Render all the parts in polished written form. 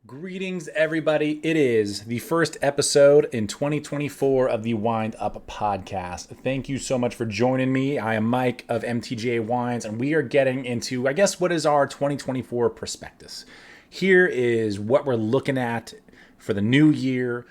Greetings, everybody. It is the first episode in 2024 of the Wind Up podcast. Thank you so much for joining me. I am Mike of MTGA Wines, and we are getting into, I guess, what is our 2024 prospectus. Here is what we're looking at for the new year,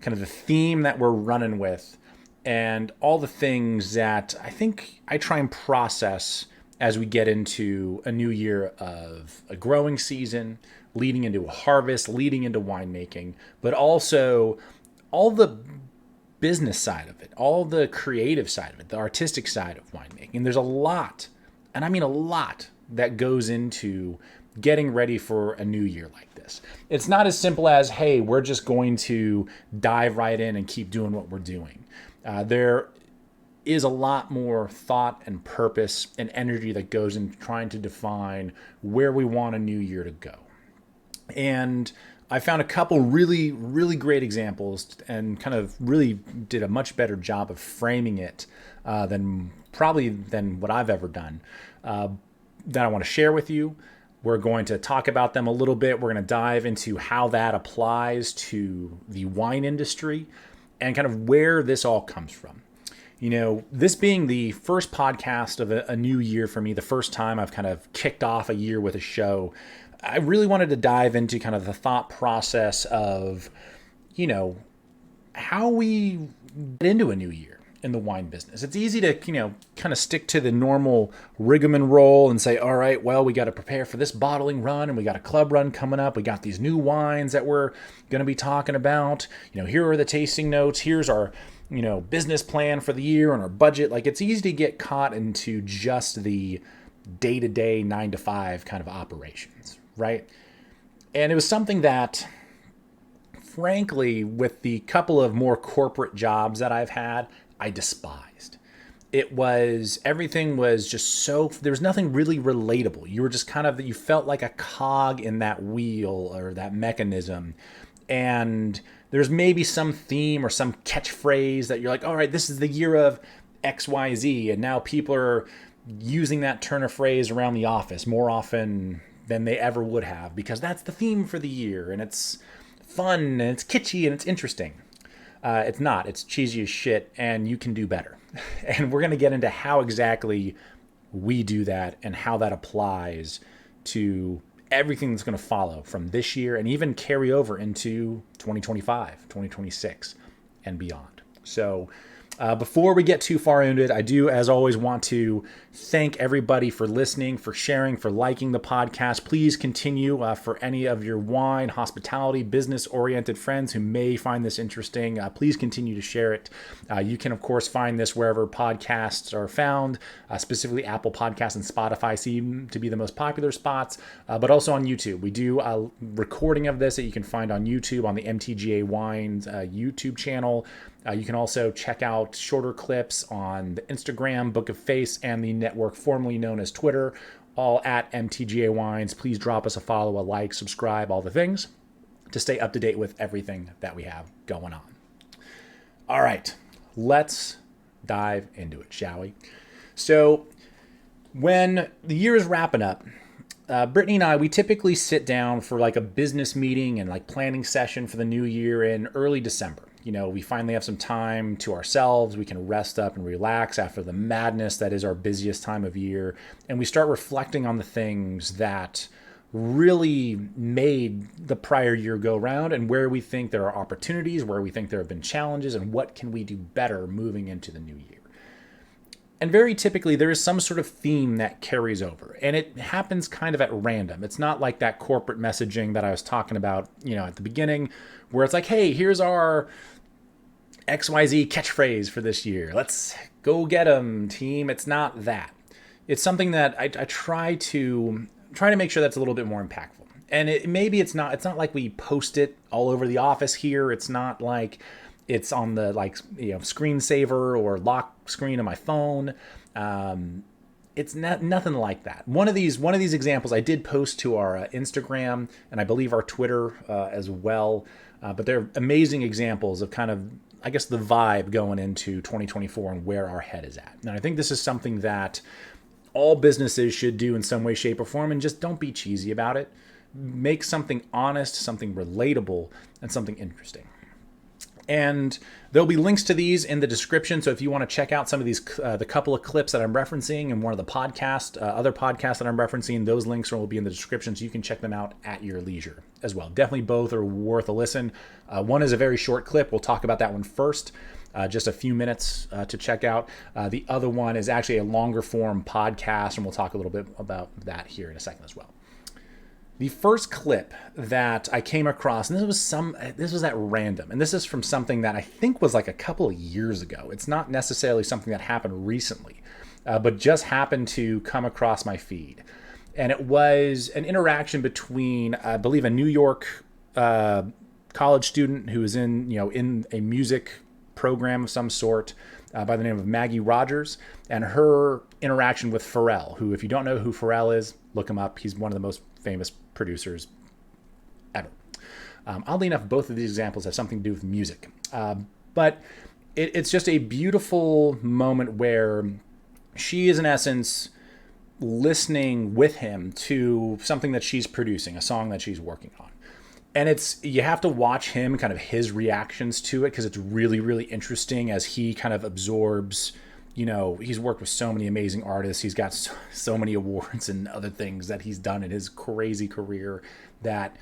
kind of the theme that we're running with, and all the things that I think I try and process as we get into a new year of a growing season, leading into a harvest, leading into winemaking, but also all the business side of it, all the creative side of it, the artistic side of winemaking. There's a lot, and I mean a lot, that goes into getting ready for a new year like this. It's not as simple as, hey, we're just going to dive right in and keep doing what we're doing. There is a lot more thought and purpose and energy that goes into trying to define where we want a new year to go. And I found a couple really, really great examples and kind of really did a much better job of framing it than what I've ever done that I want to share with you. We're going to talk about them a little bit. We're going to dive into how that applies to the wine industry and kind of where this all comes from. You know, this being the first podcast of a new year for me, the first time I've kind of kicked off a year with a show, I really wanted to dive into kind of the thought process of, you know, how we get into a new year in the wine business. It's easy to, kind of stick to the normal rigmarole and say, all right, well, we got to prepare for this bottling run and we got a club run coming up. We got these new wines that we're going to be talking about. Here are the tasting notes. Here's our business plan for the year and our budget. Like, it's easy to get caught into just the day-to-day 9 to 5 kind of operations, right? And it was something that, frankly, with the couple of more corporate jobs that I've had, I despised. Everything was just so, there was nothing really relatable. You were just you felt like a cog in that wheel or that mechanism. And there's maybe some theme or some catchphrase that you're like, all right, this is the year of XYZ. And now people are using that turn of phrase around the office more often than they ever would have, because that's the theme for the year. And it's fun and it's kitschy and it's interesting. It's not. It's cheesy as shit, and you can do better. And we're going to get into how exactly we do that and how that applies to everything that's going to follow from this year and even carry over into 2025, 2026, and beyond. So before we get too far into it, I do, as always, want to thank everybody for listening, for sharing, for liking the podcast. Please continue for any of your wine, hospitality, business-oriented friends who may find this interesting. Please continue to share it. You can, of course, find this wherever podcasts are found. Specifically, Apple Podcasts and Spotify seem to be the most popular spots, but also on YouTube. We do a recording of this that you can find on YouTube on the MTGA Wines YouTube channel. You can also check out shorter clips on the Instagram, Book of Face, and the network formerly known as Twitter, all at MTGA Wines. Please drop us a follow, a like, subscribe, all the things to stay up to date with everything that we have going on. All right, let's dive into it, shall we? So when the year is wrapping up, Brittany and I, we typically sit down for like a business meeting and like planning session for the new year in early December. We finally have some time to ourselves. We can rest up and relax after the madness that is our busiest time of year. And we start reflecting on the things that really made the prior year go round and where we think there are opportunities, where we think there have been challenges, and what can we do better moving into the new year. And very typically, there is some sort of theme that carries over, and it happens kind of at random. It's not like that corporate messaging that I was talking about, at the beginning, where it's like, hey, here's our XYZ catchphrase for this year. Let's go get them, team. It's not that. It's something that I try to make sure that's a little bit more impactful. And it's not like we post it all over the office here. It's not like it's on the screensaver or lock screen of my phone. It's nothing like that. One of these examples I did post to our Instagram and I believe our Twitter as well. But they're amazing examples of kind of, I guess, the vibe going into 2024 and where our head is at. And I think this is something that all businesses should do in some way, shape, or form, and just don't be cheesy about it. make something honest, something relatable, and something interesting. And there'll be links to these in the description. So if you want to check out some of these, the couple of clips that I'm referencing and one of the other podcasts that I'm referencing, those links will be in the description, so you can check them out at your leisure as well. Definitely both are worth a listen. One is a very short clip. We'll talk about that one first. Just a few minutes to check out. The other one is actually a longer form podcast, and we'll talk a little bit about that here in a second as well. The first clip that I came across, and this was at random, and this is from something that I think was like a couple of years ago. It's not necessarily something that happened recently, but just happened to come across my feed. And it was an interaction between, I believe, a New York college student who was in a music program of some sort by the name of Maggie Rogers, and her interaction with Pharrell, who, if you don't know who Pharrell is, look him up. He's one of the most famous producers ever. Oddly enough, both of these examples have something to do with music. But it's just a beautiful moment where she is, in essence, listening with him to something that she's producing, a song that she's working on. And you have to watch him, kind of his reactions to it, because it's really, really interesting as he kind of absorbs. He's worked with so many amazing artists. He's got so many awards and other things that he's done in his crazy career that,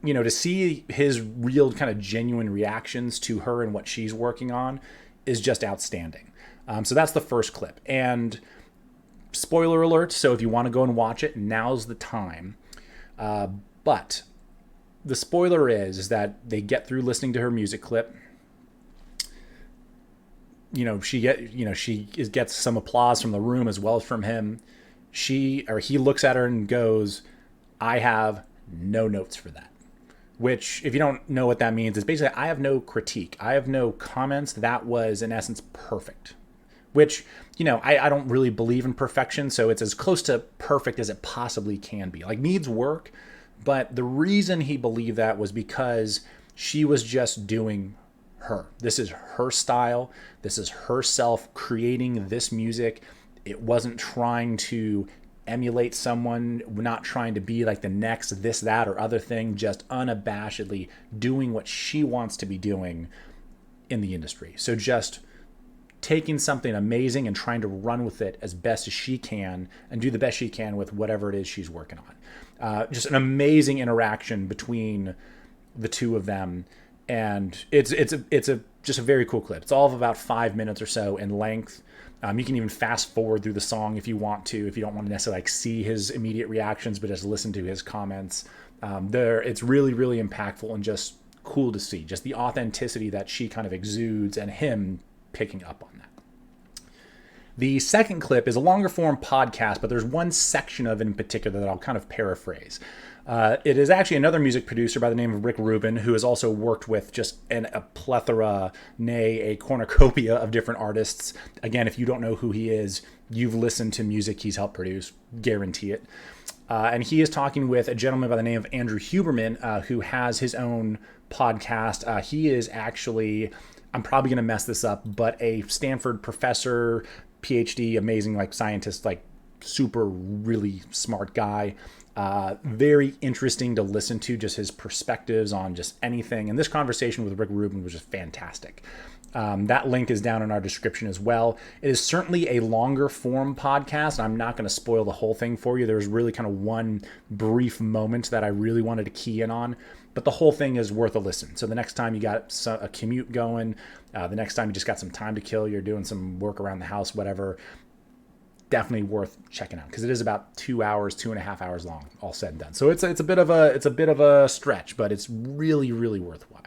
to see his real kind of genuine reactions to her and what she's working on is just outstanding. So that's the first clip. And spoiler alert, so if you want to go and watch it, now's the time. But the spoiler is that they get through listening to her music clip. She gets some applause from the room as well as from him. He looks at her and goes, "I have no notes for that." Which, if you don't know what that means, is basically, I have no critique. I have no comments. That was, in essence, perfect. Which, I don't really believe in perfection, so it's as close to perfect as it possibly can be. Like, needs work, but the reason he believed that was because she was just doing her. This is her style. This is herself creating this music. It wasn't trying to emulate someone, not trying to be like the next this, that, or other thing, just unabashedly doing what she wants to be doing in the industry. So just taking something amazing and trying to run with it as best as she can and do the best she can with whatever it is she's working on. Just an amazing interaction between the two of them. And it's just a very cool clip. It's all of about 5 minutes or so in length. You can even fast forward through the song if you want to, if you don't want to necessarily see his immediate reactions, but just listen to his comments. It's really, really impactful and just cool to see. Just the authenticity that she kind of exudes and him picking up on that. The second clip is a longer form podcast, but there's one section of it in particular that I'll kind of paraphrase. It is actually another music producer by the name of Rick Rubin, who has also worked with just a plethora, a cornucopia of different artists. Again, if you don't know who he is, you've listened to music he's helped produce, guarantee it. And he is talking with a gentleman by the name of Andrew Huberman, who has his own podcast. He is actually, I'm probably going to mess this up, but a Stanford professor, PhD, amazing scientist, super really smart guy. Very interesting to listen to, just his perspectives on just anything. And this conversation with Rick Rubin was just fantastic. That link is down in our description as well. It is certainly a longer form podcast. I'm not going to spoil the whole thing for you. There's really kind of one brief moment that I really wanted to key in on, but the whole thing is worth a listen. So the next time you got a commute going, the next time you just got some time to kill, you're doing some work around the house, whatever, definitely worth checking out, because it is about 2 hours, 2.5 hours long, all said and done. So it's a bit of a stretch, but it's really, really worthwhile.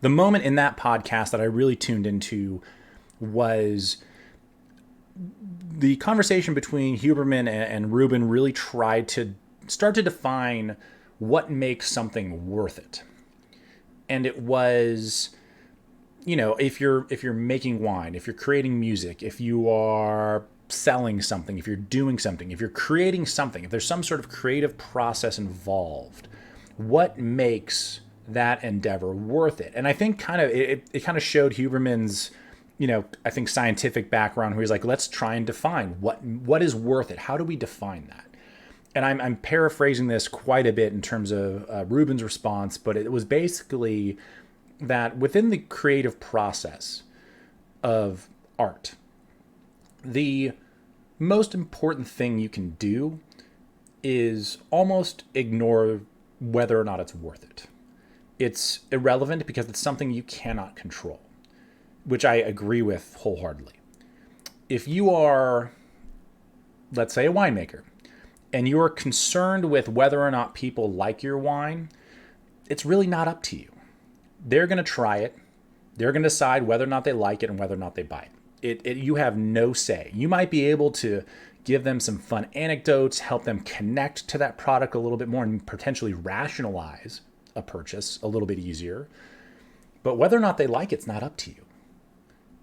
The moment in that podcast that I really tuned into was the conversation between Huberman and Rubin. Really tried to start to define what makes something worth it. And it was, if you're making wine, if you're creating music, if you are selling something, if you're doing something, if you're creating something, if there's some sort of creative process involved, what makes that endeavor worth it? And I think it kind of showed Huberman's, I think scientific background, where he's like, let's try and define what is worth it. How do we define that? and I'm paraphrasing this quite a bit in terms of Ruben's response, but it was basically that within the creative process of art, the most important thing you can do is almost ignore whether or not it's worth it. It's irrelevant because it's something you cannot control, which I agree with wholeheartedly. If you are, let's say, a winemaker, and you're concerned with whether or not people like your wine, it's really not up to you. They're going to try it. They're going to decide whether or not they like it and whether or not they buy it. You have no say. You might be able to give them some fun anecdotes, help them connect to that product a little bit more, and potentially rationalize a purchase a little bit easier. But whether or not they like it's not up to you.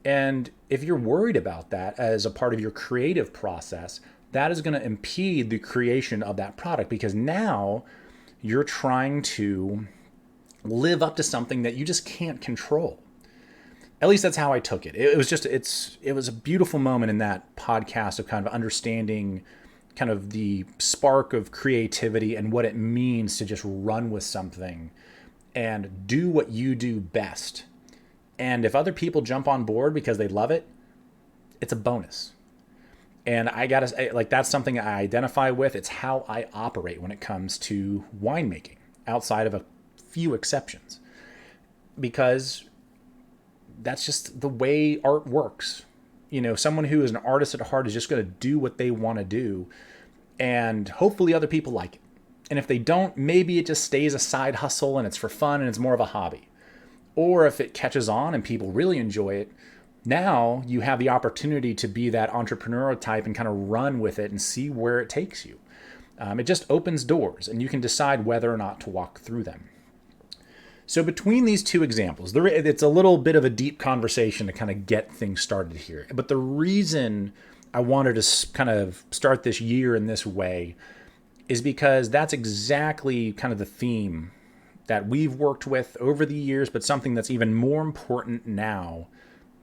And if you're worried about that as a part of your creative process, that is going to impede the creation of that product, because now you're trying to live up to something that you just can't control. At least that's how I took it. It was a beautiful moment in that podcast of kind of understanding kind of the spark of creativity and what it means to just run with something and do what you do best. And if other people jump on board because they love it, it's a bonus. And I gotta say, like, that's something I identify with. It's how I operate when it comes to winemaking, outside of a few exceptions, because that's just the way art works. You know, someone who is an artist at heart is just going to do what they want to do, and hopefully other people like it. And if they don't, maybe it just stays a side hustle and it's for fun and it's more of a hobby. Or if it catches on and people really enjoy it, now you have the opportunity to be that entrepreneurial type and kind of run with it and see where it takes you. It just opens doors, and you can decide whether or not to walk through them. So between these two examples, it's a little bit of a deep conversation to kind of get things started here. But the reason I wanted to kind of start this year in this way is because that's exactly kind of the theme that we've worked with over the years, but something that's even more important now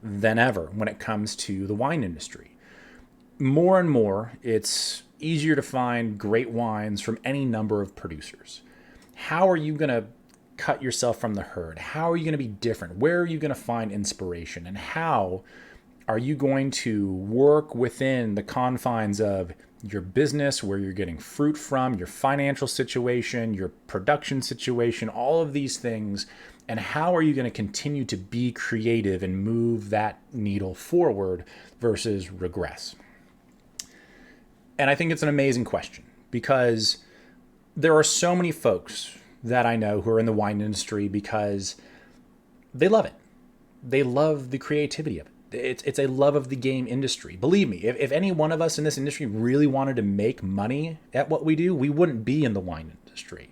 than ever when it comes to the wine industry. More and more, it's easier to find great wines from any number of producers. How are you going to cut yourself from the herd? How are you going to be different? Where are you going to find inspiration? And how are you going to work within the confines of your business, where you're getting fruit from, your financial situation, your production situation, all of these things? And how are you going to continue to be creative and move that needle forward versus regress? And I think it's an amazing question, because there are so many folks that I know who are in the wine industry because they love it. They love the creativity of it. It's a love of the game industry. Believe me, if any one of us in this industry really wanted to make money at what we do, we wouldn't be in the wine industry.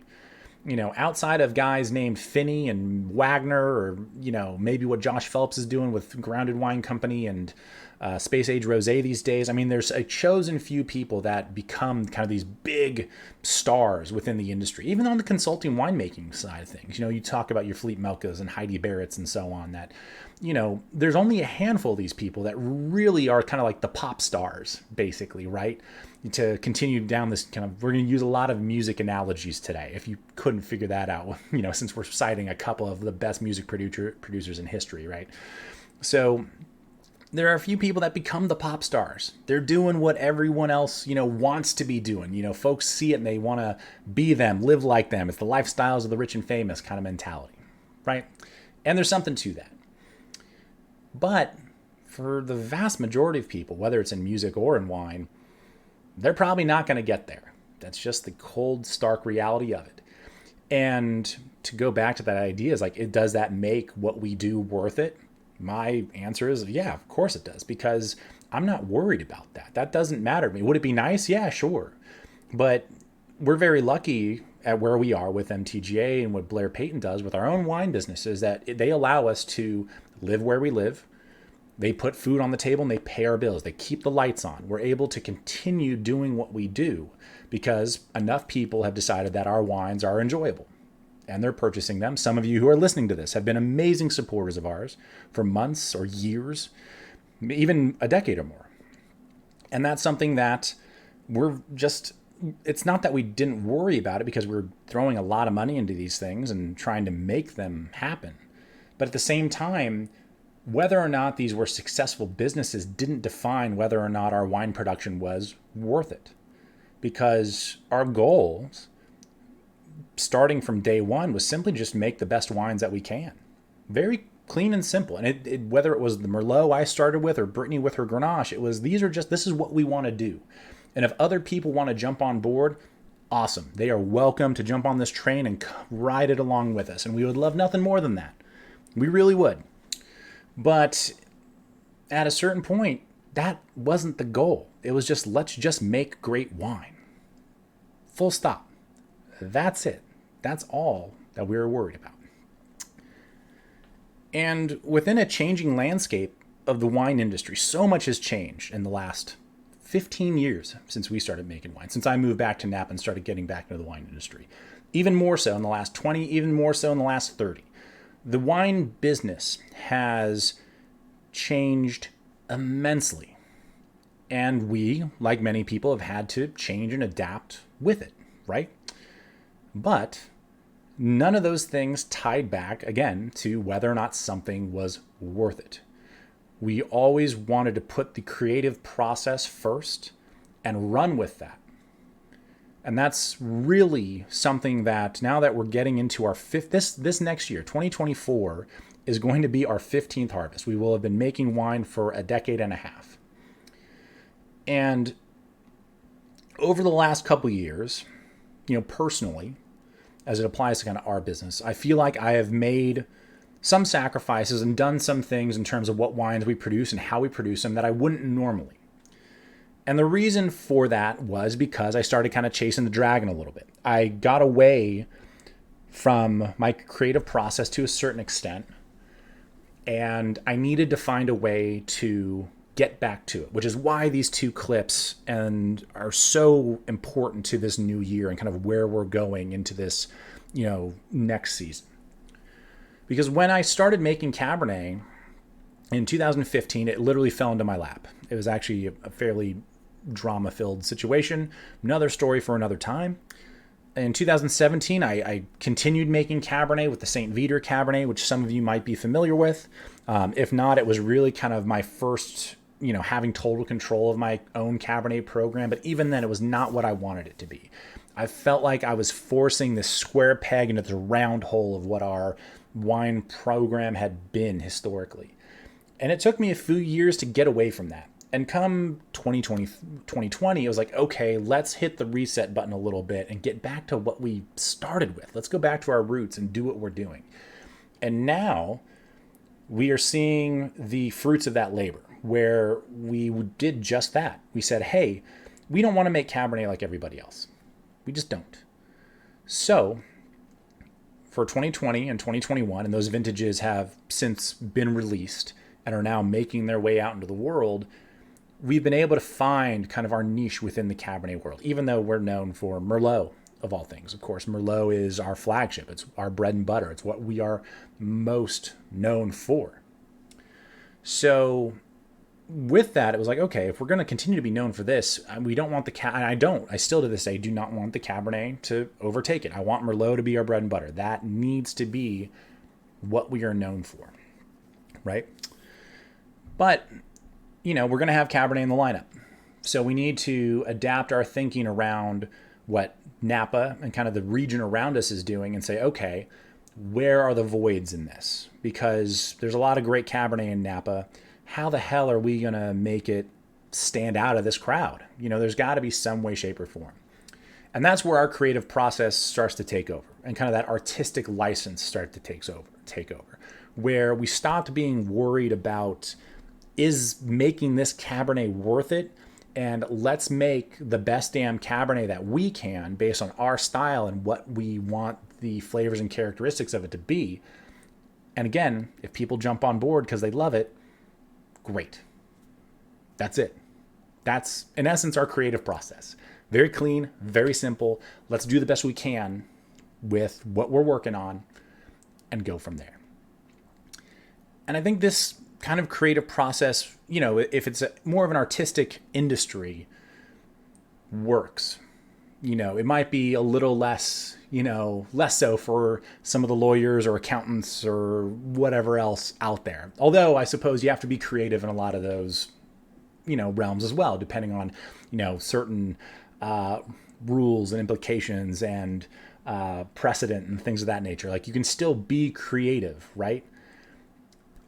You know, outside of guys named Finney and Wagner, or, you know, maybe what Josh Phelps is doing with Grounded Wine Company and Space Age Rosé these days. I mean, there's a chosen few people that become kind of these big stars within the industry, even on the consulting winemaking side of things. You know, you talk about your Fleet Melkas and Heidi Barrett's and so on, that, you know, there's only a handful of these people that really are kind of like the pop stars, basically, right? To continue down this kind of, we're going to use a lot of music analogies today, if you couldn't figure that out, you know, since we're citing a couple of the best music producers in history, right? So there are a few people that become the pop stars. They're doing what everyone else, you know, wants to be doing. You know, folks see it and they want to be them, live like them. It's the lifestyles of the rich and famous kind of mentality, right? And there's something to that. But for the vast majority of people, whether it's in music or in wine, they're probably not going to get there. That's just the cold, stark reality of it. And to go back to that idea is like, does that make what we do worth it? My answer is, yeah, of course it does, because I'm not worried about that. That doesn't matter to me. Would it be nice? Yeah, sure. But we're very lucky at where we are with MTGA and what Blair Payton does with our own wine businesses, that they allow us to live where we live. They put food on the table and they pay our bills. They keep the lights on. We're able to continue doing what we do because enough people have decided that our wines are enjoyable and they're purchasing them. Some of you who are listening to this have been amazing supporters of ours for months or years, even a decade or more. And that's something that we're just it's not that we didn't worry about it, because we were throwing a lot of money into these things and trying to make them happen. But at the same time, whether or not these were successful businesses didn't define whether or not our wine production was worth it. Because our goals, starting from day one, was simply just make the best wines that we can. Very clean and simple. And whether it was the Merlot I started with or Brittany with her Grenache, this is what we want to do. And if other people want to jump on board, awesome. They are welcome to jump on this train and ride it along with us. And we would love nothing more than that. We really would. But at a certain point, that wasn't the goal. It was just, let's just make great wine. Full stop. That's it. That's all that we were worried about. And within a changing landscape of the wine industry, so much has changed in the last 15 years since we started making wine, since I moved back to Napa and started getting back into the wine industry. Even more so in the last 20, even more so in the last 30. The wine business has changed immensely. And we, like many people, have had to change and adapt with it, right? But none of those things tied back, again, to whether or not something was worth it. We always wanted to put the creative process first and run with that. And that's really something that, now that we're getting into our this next year, 2024, is going to be our 15th harvest. We will have been making wine for a decade and a half. And over the last couple of years, personally, as it applies to kind of our business, I feel like I have made some sacrifices and done some things in terms of what wines we produce and how we produce them that I wouldn't normally. And the reason for that was because I started kind of chasing the dragon a little bit. I got away from my creative process to a certain extent, and I needed to find a way to get back to it, which is why these two clips are so important to this new year and kind of where we're going into this, next season. Because when I started making Cabernet in 2015, it literally fell into my lap. It was actually a fairly drama-filled situation. Another story for another time. In 2017, I continued making Cabernet with the St. Viateur Cabernet, which some of you might be familiar with. If not, it was really kind of my first, having total control of my own Cabernet program. But even then, it was not what I wanted it to be. I felt like I was forcing this square peg into the round hole of what our wine program had been historically. And it took me a few years to get away from that. And come 2020, it was like, okay, let's hit the reset button a little bit and get back to what we started with. Let's go back to our roots and do what we're doing. And now we are seeing the fruits of that labor, where we did just that. We said, hey, we don't want to make Cabernet like everybody else. We just don't. So for 2020 and 2021, and those vintages have since been released and are now making their way out into the world, we've been able to find kind of our niche within the Cabernet world, even though we're known for Merlot, of all things. Of course, Merlot is our flagship. It's our bread and butter. It's what we are most known for. So with that, it was like, okay, if we're going to continue to be known for this, we don't want I still to this day do not want the Cabernet to overtake it. I want Merlot to be our bread and butter. That needs to be what we are known for, right? But we're going to have Cabernet in the lineup. So we need to adapt our thinking around what Napa and kind of the region around us is doing and say, okay, where are the voids in this? Because there's a lot of great Cabernet in Napa. How the hell are we going to make it stand out of this crowd? There's got to be some way, shape, or form. And that's where our creative process starts to take over, and kind of that artistic license starts to take over, where we stopped being worried about, is making this Cabernet worth it? And let's make the best damn Cabernet that we can based on our style and what we want the flavors and characteristics of it to be. And again, if people jump on board because they love it, great. That's it. That's, in essence, our creative process. Very clean, very simple. Let's do the best we can with what we're working on and go from there. And I think this kind of creative process, if it's more of an artistic industry, works. It might be a little less, less so for some of the lawyers or accountants or whatever else out there. Although I suppose you have to be creative in a lot of those, realms as well, depending on, certain rules and implications and precedent and things of that nature. Like you can still be creative, right?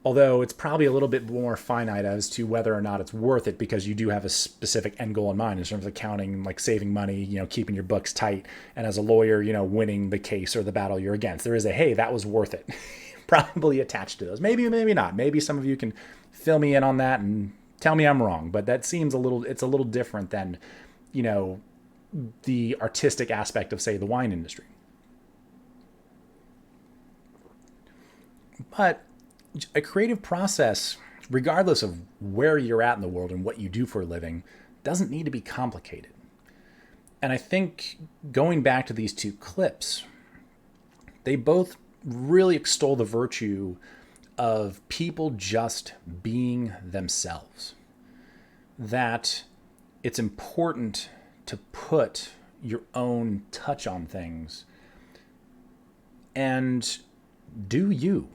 Although it's probably a little bit more finite as to whether or not it's worth it, because you do have a specific end goal in mind in terms of accounting, like saving money, keeping your books tight, and as a lawyer, winning the case or the battle you're against. There is a, hey, that was worth it, probably attached to those. Maybe, maybe not. Maybe some of you can fill me in on that and tell me I'm wrong, but that seems it's a little different than, the artistic aspect of, say, the wine industry. But a creative process, regardless of where you're at in the world and what you do for a living, doesn't need to be complicated. And I think going back to these two clips, they both really extol the virtue of people just being themselves. That it's important to put your own touch on things and do you.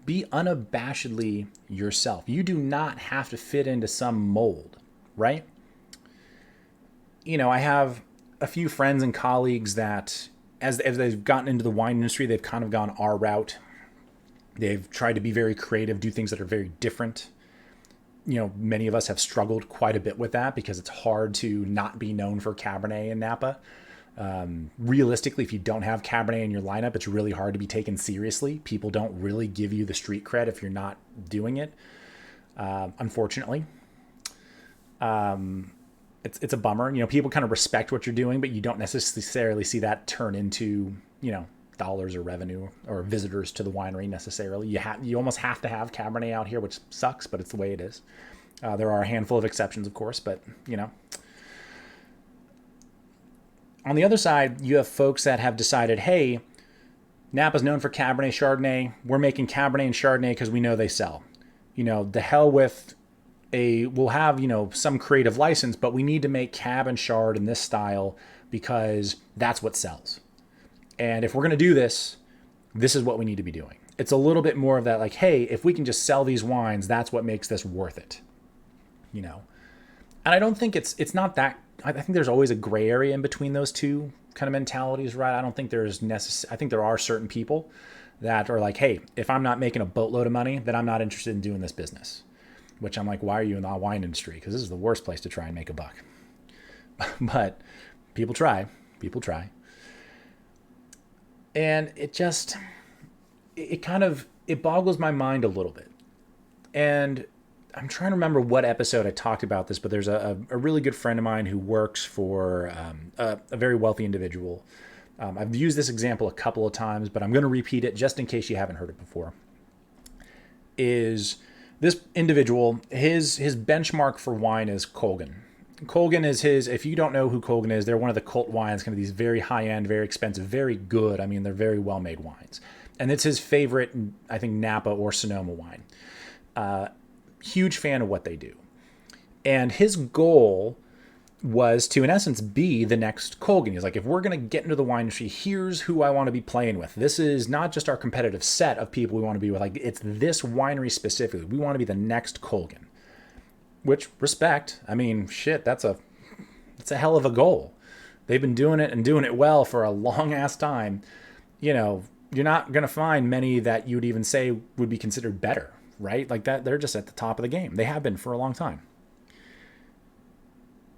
Be unabashedly yourself. You do not have to fit into some mold, right? I have a few friends and colleagues that, as they've gotten into the wine industry, they've kind of gone our route. They've tried to be very creative, do things that are very different. Many of us have struggled quite a bit with that because it's hard to not be known for Cabernet in Napa. Realistically, if you don't have Cabernet in your lineup, it's really hard to be taken seriously. People don't really give you the street cred if you're not doing it. Unfortunately, it's a bummer. People kind of respect what you're doing, but you don't necessarily see that turn into, dollars or revenue or visitors to the winery necessarily. You almost have to have Cabernet out here, which sucks, but it's the way it is. There are a handful of exceptions, of course, but on the other side, you have folks that have decided, hey, Napa's known for Cabernet Chardonnay. We're making Cabernet and Chardonnay because we know they sell. The hell with we'll have, some creative license, but we need to make Cab and Chard in this style because that's what sells. And if we're going to do this, this is what we need to be doing. It's a little bit more of that, like, hey, if we can just sell these wines, that's what makes this worth it. And I don't think it's not that. I think there's always a gray area in between those two kind of mentalities, right? I don't think I think there are certain people that are like, hey, if I'm not making a boatload of money, then I'm not interested in doing this business. Which I'm like, why are you in the wine industry? Because this is the worst place to try and make a buck. But people try. And it boggles my mind a little bit. And I'm trying to remember what episode I talked about this, but there's a really good friend of mine who works for a very wealthy individual. I've used this example a couple of times, but I'm going to repeat it just in case you haven't heard it before. Is this individual, his benchmark for wine is Colgan. Colgan is if you don't know who Colgan is, they're one of the cult wines, kind of these very high-end, very expensive, very good. I mean, they're very well-made wines. And it's his favorite, I think, Napa or Sonoma wine. Huge fan of what they do. And his goal was to, in essence, be the next Colgan. He's like, if we're going to get into the wine industry, here's who I want to be playing with. This is not just our competitive set of people we want to be with. Like, it's this winery specifically. We want to be the next Colgan. Which, respect. I mean, shit, that's a hell of a goal. They've been doing it and doing it well for a long-ass time. You're not going to find many that you would even say would be considered better. Right? Like that, they're just at the top of the game. They have been for a long time.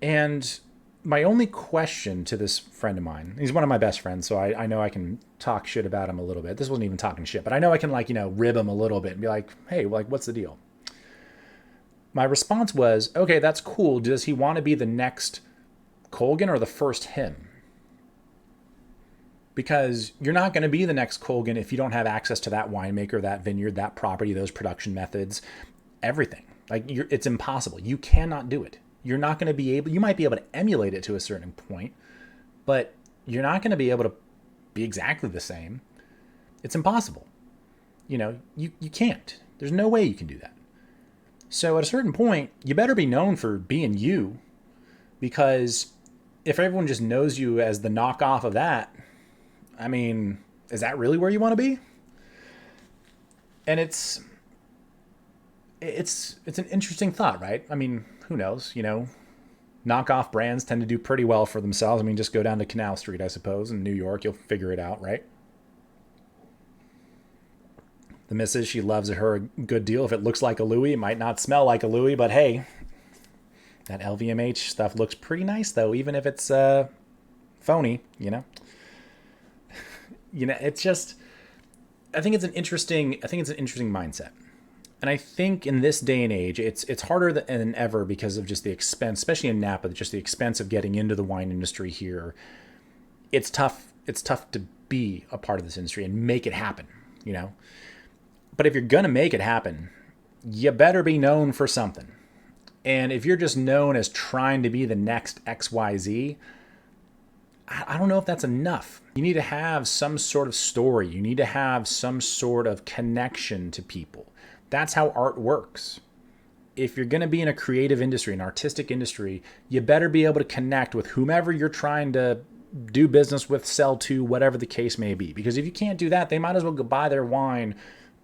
And my only question to this friend of mine, he's one of my best friends, so I know I can talk shit about him a little bit. This wasn't even talking shit, but I know I can rib him a little bit and be like, hey, what's the deal? My response was, okay, that's cool. Does he want to be the next Colgan or the first him? Because you're not going to be the next Colgan if you don't have access to that winemaker, that vineyard, that property, those production methods, everything. It's impossible. You cannot do it. You're not going to be able, you might be able to emulate it to a certain point, but you're not going to be able to be exactly the same. It's impossible. You can't. There's no way you can do that. So at a certain point, you better be known for being you, because if everyone just knows you as the knockoff of that, I mean, is that really where you want to be? And it's an interesting thought, right? I mean, who knows? Knockoff brands tend to do pretty well for themselves. I mean, just go down to Canal Street, I suppose, in New York. You'll figure it out, right? The missus, she loves her a good deal. If it looks like a Louis, it might not smell like a Louis, but hey, that LVMH stuff looks pretty nice, though, even if it's phony, It's just, I think it's an interesting mindset. And I think in this day and age, it's harder than ever because of just the expense, especially in Napa, just the expense of getting into the wine industry here. It's tough. It's tough to be a part of this industry and make it happen, But if you're going to make it happen, you better be known for something. And if you're just known as trying to be the next XYZ, I don't know if that's enough. You need to have some sort of story. You need to have some sort of connection to people. That's how art works. If you're going to be in a creative industry, an artistic industry, you better be able to connect with whomever you're trying to do business with, sell to, whatever the case may be. Because if you can't do that, they might as well go buy their wine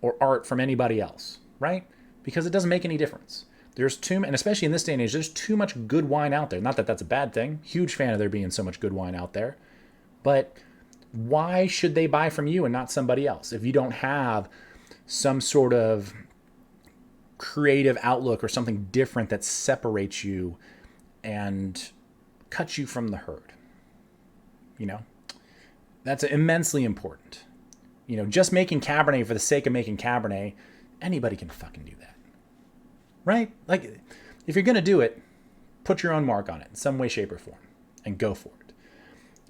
or art from anybody else, right? Because it doesn't make any difference. And especially in this day and age, there's too much good wine out there. Not that that's a bad thing. Huge fan of there being so much good wine out there. But why should they buy from you and not somebody else if you don't have some sort of creative outlook or something different that separates you and cuts you from the herd? That's immensely important. Just making Cabernet for the sake of making Cabernet, anybody can fucking do that. Right? Like, if you're going to do it, put your own mark on it in some way, shape, or form and go for it.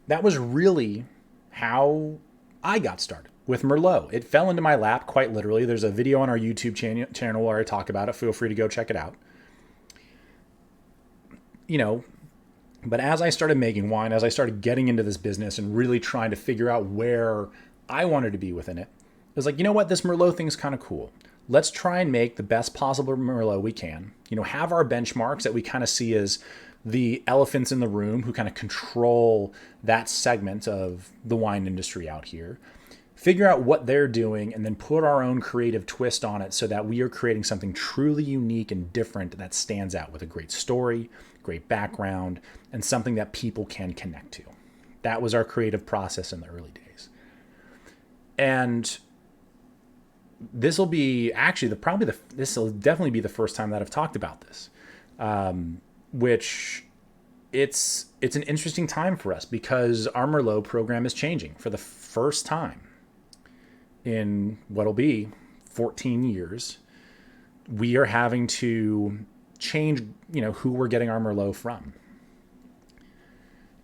That was really how I got started with Merlot. It fell into my lap, quite literally. There's a video on our YouTube channel where I talk about it. Feel free to go check it out. But as I started making wine, as I started getting into this business and really trying to figure out where I wanted to be within it, I was like, you know what? This Merlot thing's kind of cool. Let's try and make the best possible Merlot we can. Have our benchmarks that we kind of see as the elephants in the room who kind of control that segment of the wine industry out here. Figure out what they're doing and then put our own creative twist on it so that we are creating something truly unique and different that stands out with a great story, great background, and something that people can connect to. That was our creative process in the early days. And this will be actually this will definitely be the first time that I've talked about this, which it's an interesting time for us because our Merlot program is changing for the first time in what'll be 14 years. We are having to change, who we're getting our Merlot from.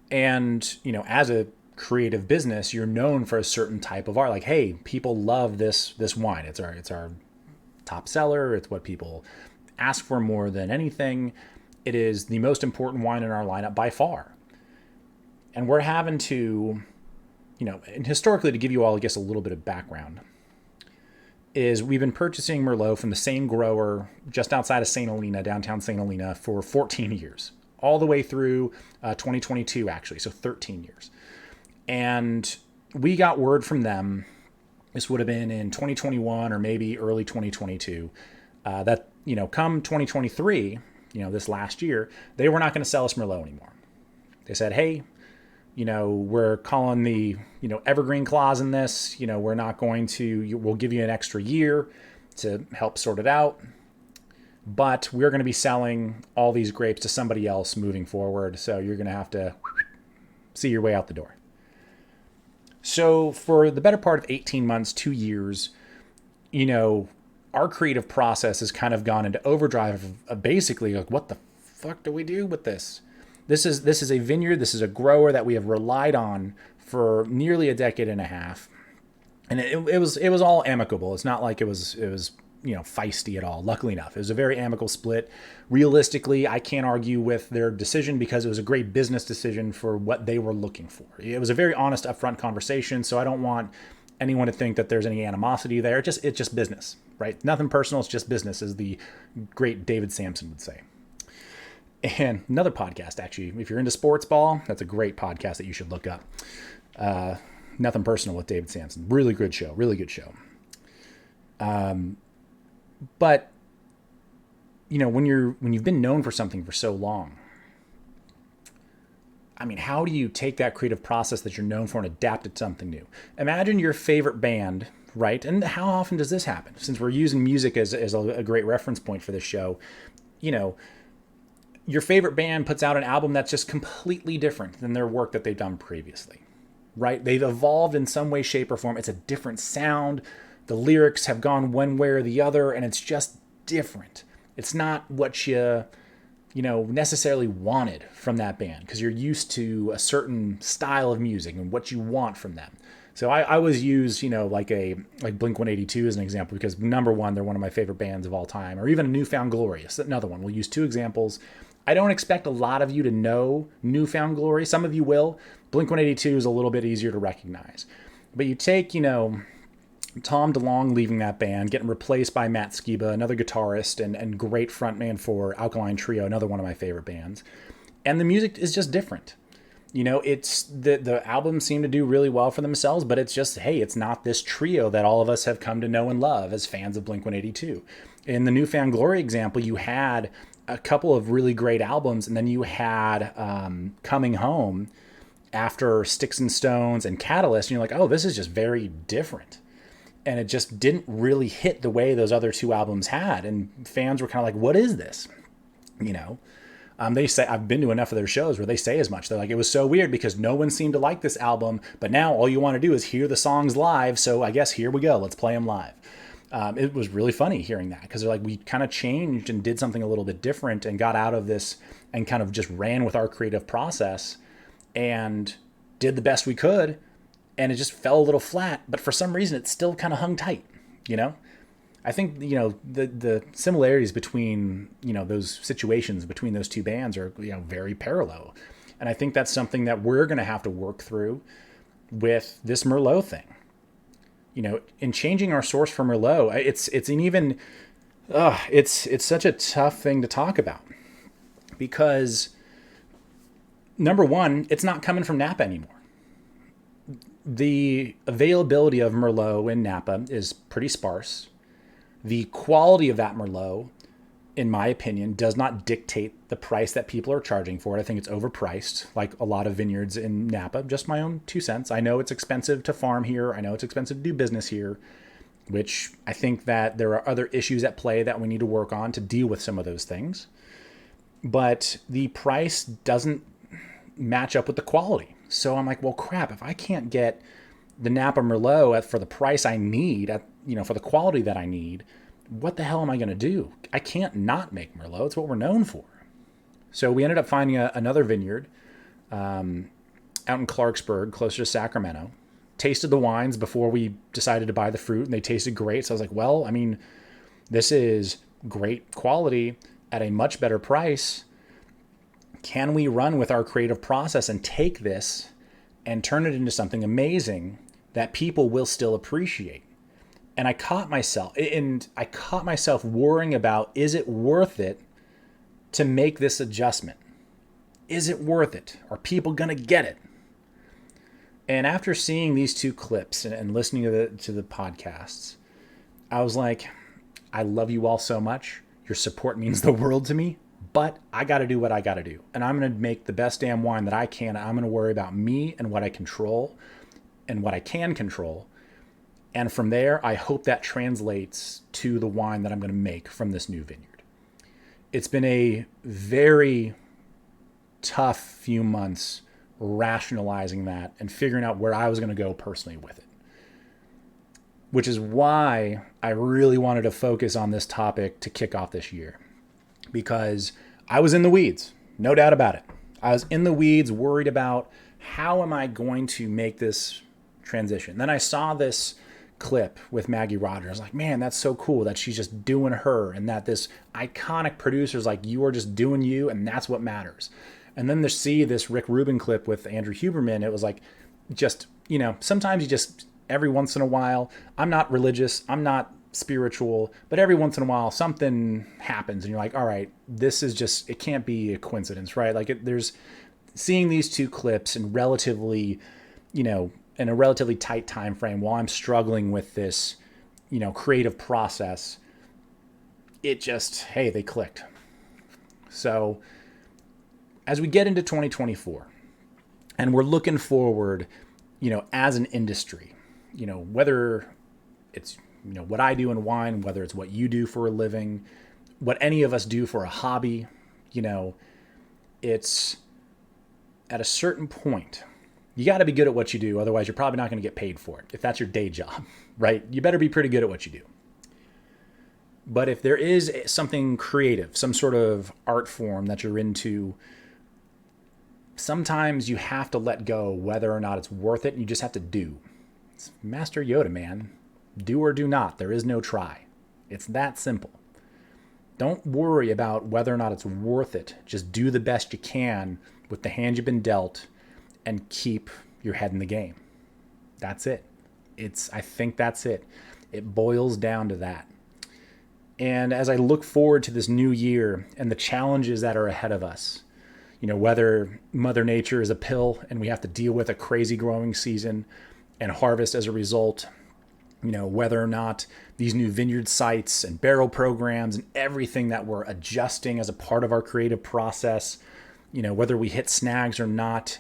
And, as a creative business, you're known for a certain type of art. Like, hey, people love this wine. It's our top seller. It's what people ask for more than anything. It is the most important wine in our lineup by far. And we're having to, and historically, to give you all, I guess, a little bit of background, is we've been purchasing Merlot from the same grower just outside of St. Helena, downtown St. Helena, for 14 years, all the way through 2022, actually, so 13 years. And we got word from them, this would have been in 2021 or maybe early 2022, that, come 2023, this last year, they were not going to sell us Merlot anymore. They said, hey, we're calling the, evergreen clause in this, we're not going to, we'll give you an extra year to help sort it out. But we're going to be selling all these grapes to somebody else moving forward. So you're going to have to see your way out the door. So for the better part of 18 months, 2 years, our creative process has kind of gone into overdrive of basically like, what the fuck do we do with this? This is a vineyard. This is a grower that we have relied on for nearly a decade and a half. And it was all amicable. It's not like it was feisty at all. Luckily enough, it was a very amicable split. Realistically, I can't argue with their decision because it was a great business decision for what they were looking for. It was a very honest, upfront conversation. So I don't want anyone to think that there's any animosity there. It's just business, right? Nothing personal. It's just business, as the great David Sampson would say. And another podcast, actually, if you're into sports ball, that's a great podcast that you should look up. Nothing Personal with David Sampson. Really good show. Really good show. But when you've been known for something for so long, I mean, how do you take that creative process that you're known for and adapt it to something new? Imagine your favorite band, right? And how often does this happen? Since we're using music as a great reference point for this show, your favorite band puts out an album that's just completely different than their work that they've done previously, right? They've evolved in some way, shape, or form. It's a different sound. The lyrics have gone one way or the other, and it's just different. It's not what you necessarily wanted from that band because you're used to a certain style of music and what you want from them. So I always use, like Blink-182 as an example because number one, they're one of my favorite bands of all time, or even Newfound Glory. It's another one. We'll use two examples. I don't expect a lot of you to know Newfound Glory. Some of you will. Blink-182 is a little bit easier to recognize. But you take, Tom DeLonge leaving that band, getting replaced by Matt Skiba, another guitarist and great frontman for Alkaline Trio, another one of my favorite bands. And the music is just different. It's the albums seem to do really well for themselves, but it's just, hey, it's not this trio that all of us have come to know and love as fans of Blink-182. In the Newfound Glory example, you had a couple of really great albums, and then you had Coming Home after Sticks and Stones and Catalyst, and you're like, oh, this is just very different. And it just didn't really hit the way those other two albums had. And fans were kind of like, what is this? They say, I've been to enough of their shows where they say as much. They're like, it was so weird because no one seemed to like this album, but now all you want to do is hear the songs live. So I guess here we go. Let's play them live. It was really funny hearing that because they're like, we kind of changed and did something a little bit different and got out of this and kind of just ran with our creative process and did the best we could. And it just fell a little flat, but for some reason it still kind of hung tight, I think, the similarities between, those situations between those two bands are, very parallel. And I think that's something that we're going to have to work through with this Merlot thing. In changing our source for Merlot, it's such a tough thing to talk about because number one, it's not coming from Napa anymore. The availability of Merlot in Napa is pretty sparse. The quality of that Merlot, in my opinion, does not dictate the price that people are charging for it. I think it's overpriced, like a lot of vineyards in Napa. Just my own 2 cents. I know it's expensive to farm here. I know it's expensive to do business here, which I think that there are other issues at play that we need to work on to deal with some of those things. But the price doesn't match up with the quality. So I'm like, well, crap, if I can't get the Napa Merlot for the price I need, for the quality that I need, what the hell am I going to do? I can't not make Merlot. It's what we're known for. So we ended up finding another vineyard out in Clarksburg, closer to Sacramento. Tasted the wines before we decided to buy the fruit, and they tasted great. So I was like, well, I mean, this is great quality at a much better price. Can we run with our creative process and take this and turn it into something amazing that people will still appreciate? And I caught myself worrying about, is it worth it to make this adjustment? Is it worth it? Are people going to get it? And after seeing these two clips and listening to the podcasts, I was like, I love you all so much. Your support means the world to me. But I got to do what I got to do. And I'm going to make the best damn wine that I can. I'm going to worry about me and what I control and what I can control. And from there, I hope that translates to the wine that I'm going to make from this new vineyard. It's been a very tough few months rationalizing that and figuring out where I was going to go personally with it. Which is why I really wanted to focus on this topic to kick off this year. Because I was in the weeds, no doubt about it. I was in the weeds, worried about how am I going to make this transition. Then I saw this clip with Maggie Rogers. I was like, man, that's so cool that she's just doing her and that this iconic producer's like, you are just doing you and that's what matters. And then to see this Rick Rubin clip with Andrew Huberman, it was like, just, sometimes you just, every once in a while, I'm not religious. I'm not spiritual, but every once in a while something happens and you're like, all right, this is just, it can't be a coincidence, right? Like there's seeing these two clips in relatively, in a relatively tight time frame while I'm struggling with this, creative process, it just, hey, they clicked. So as we get into 2024 and we're looking forward, as an industry, whether it's, what I do in wine, whether it's what you do for a living, what any of us do for a hobby, it's at a certain point, you got to be good at what you do. Otherwise, you're probably not going to get paid for it. If that's your day job, right? You better be pretty good at what you do. But if there is something creative, some sort of art form that you're into, sometimes you have to let go whether or not it's worth it. And you just have to do. It's Master Yoda, man. Do or do not. There is no try. It's that simple. Don't worry about whether or not it's worth it. Just do the best you can with the hand you've been dealt and keep your head in the game. That's it. I think that's it. It boils down to that. And as I look forward to this new year and the challenges that are ahead of us, whether Mother Nature is a pill and we have to deal with a crazy growing season and harvest as a result, whether or not these new vineyard sites and barrel programs and everything that we're adjusting as a part of our creative process, whether we hit snags or not,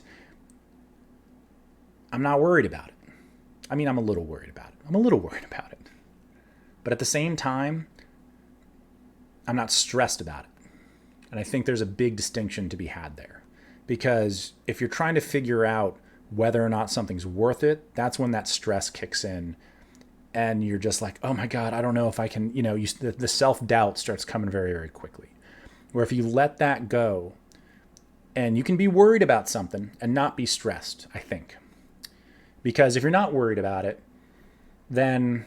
I'm not worried about it. I mean, I'm a little worried about it. But at the same time, I'm not stressed about it. And I think there's a big distinction to be had there. Because if you're trying to figure out whether or not something's worth it, that's when that stress kicks in. And you're just like, oh my God, I don't know if I can, the self-doubt starts coming very, very quickly. Where if you let that go, and you can be worried about something and not be stressed, I think. Because if you're not worried about it, then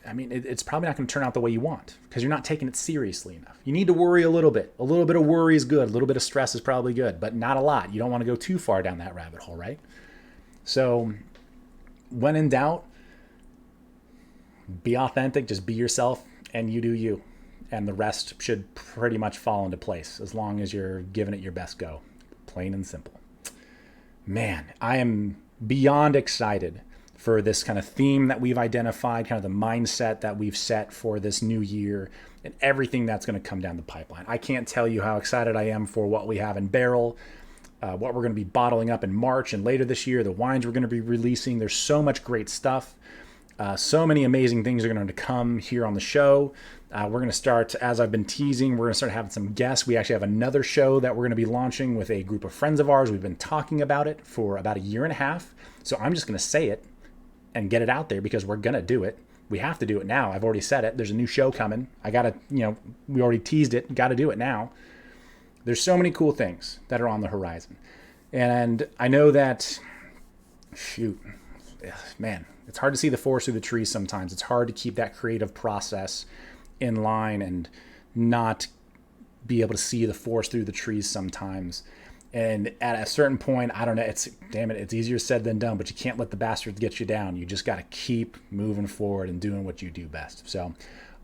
it's probably not going to turn out the way you want because you're not taking it seriously enough. You need to worry a little bit. A little bit of worry is good. A little bit of stress is probably good, but not a lot. You don't want to go too far down that rabbit hole, right? So when in doubt, be authentic, just be yourself, and you do you. And the rest should pretty much fall into place as long as you're giving it your best go. Plain and simple. Man, I am beyond excited for this kind of theme that we've identified, kind of the mindset that we've set for this new year and everything that's going to come down the pipeline. I can't tell you how excited I am for what we have in barrel, what we're going to be bottling up in March and later this year, the wines we're going to be releasing. There's so much great stuff. So many amazing things are going to come here on the show. We're going to start, as I've been teasing, we're going to start having some guests. We actually have another show that we're going to be launching with a group of friends of ours. We've been talking about it for about a year and a half. So I'm just going to say it and get it out there because we're going to do it. We have to do it now. I've already said it. There's a new show coming. I got to, we already teased it. Got to do it now. There's so many cool things that are on the horizon. And I know that, man, it's hard to see the forest through the trees sometimes. It's hard to keep that creative process in line and not be able to see the forest through the trees sometimes. And at a certain point, I don't know, it's easier said than done, but you can't let the bastards get you down. You just got to keep moving forward and doing what you do best. So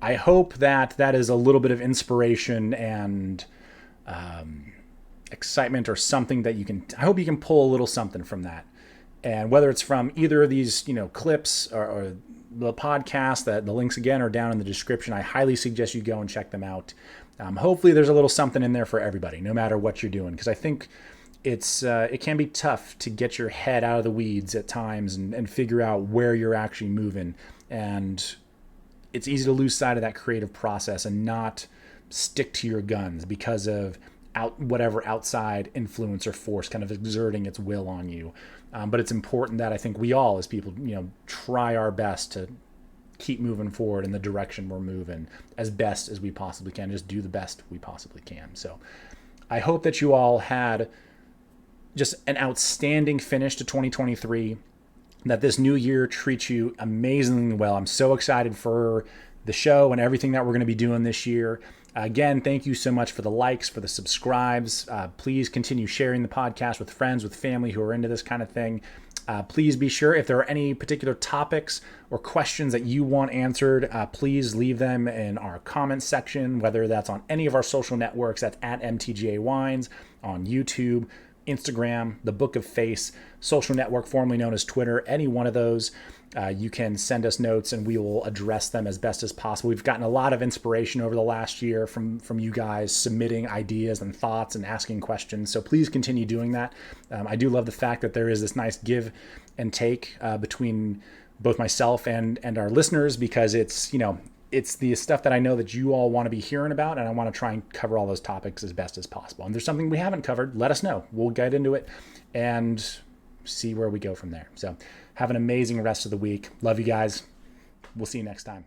I hope that is a little bit of inspiration and excitement or something that I hope you can pull a little something from that. And whether it's from either of these, clips or the podcast, that the links again are down in the description. I highly suggest you go and check them out. Hopefully there's a little something in there for everybody, no matter what you're doing. Because I think it can be tough to get your head out of the weeds at times and figure out where you're actually moving. And it's easy to lose sight of that creative process and not stick to your guns because of whatever outside influence or force kind of exerting its will on you. But it's important that I think we all as people, try our best to keep moving forward in the direction we're moving as best as we possibly can. Just do the best we possibly can. So I hope that you all had just an outstanding finish to 2023, that this new year treats you amazingly well. I'm so excited for the show and everything that we're going to be doing this year. Again, thank you so much for the likes, for the subscribes. Please continue sharing the podcast with friends, with family who are into this kind of thing. Please be sure, if there are any particular topics or questions that you want answered, please leave them in our comments section, whether that's on any of our social networks. That's at MTGA Wines, on YouTube, Instagram, the Book of Face, social network formerly known as Twitter, any one of those. You can send us notes and we will address them as best as possible. We've gotten a lot of inspiration over the last year from you guys submitting ideas and thoughts and asking questions. So please continue doing that. I do love the fact that there is this nice give and take between both myself and our listeners, because it's the stuff that I know that you all want to be hearing about, and I want to try and cover all those topics as best as possible. And if there's something we haven't covered, let us know. We'll get into it and see where we go from there. So have an amazing rest of the week. Love you guys. We'll see you next time.